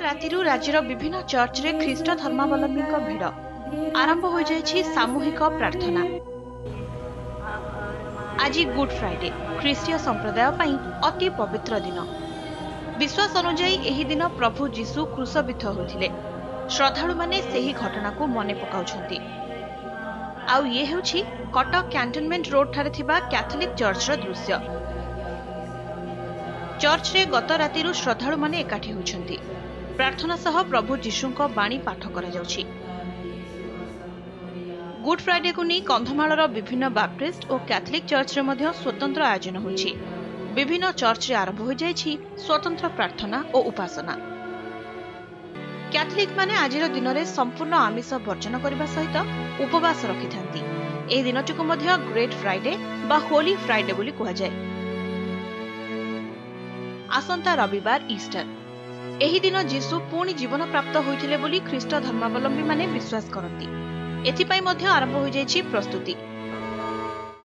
रातिरु राज्यर विभिन्न चर्च रे ख्रीष्ट धर्मावलंबी भिड़ आरंभ हो जाइछि सामूहिक प्रार्थना। आज गुड फ्राइडे ख्रीष्टीय संप्रदाय पई अति पवित्र दिन। विश्वास अनुजाई एही दिन प्रभु जीशु क्रूसबिद्ध होइथिले। श्रद्धालु माने सेही घटना को मने पकाउछंती। आउ ये हेउछि कटक कैंटनमेंट रोड ठारे थिबा कैथोलिक चर्च रो दृश्य। चर्च रे गत रातिरु श्रद्धालु माने एकाठी होइछंती। प्रार्थना सह प्रभु जीशुंको बाणी पाठ करा जाउछि। गुड फ्राइडे को नहीं कंधमालर विभिन्न बैप्टिस्ट और कैथोलिक चर्च रे मध्य स्वतंत्र आयोजन होछि। विभिन्न चर्च रे आरंभ हो जाइछि स्वतंत्र प्रार्थना और उपासना। कैथोलिक माने आजिर दिन रे संपूर्ण आमिष वर्जन करबा सहित उपवास रखिथांती। एही दिनटिको मध्य ग्रेट फ्राइडे बा होली फ्राइडे बोली कहा जाय। आसंता रविवार ईस्टर। एही दिन जीशु पुणी जीवन प्राप्त होइथिले बोली ख्रीष्ट धर्मावलंबी माने विश्वास करती। एथिपाई मध्य आरंभ हो जाइछि प्रस्तुति।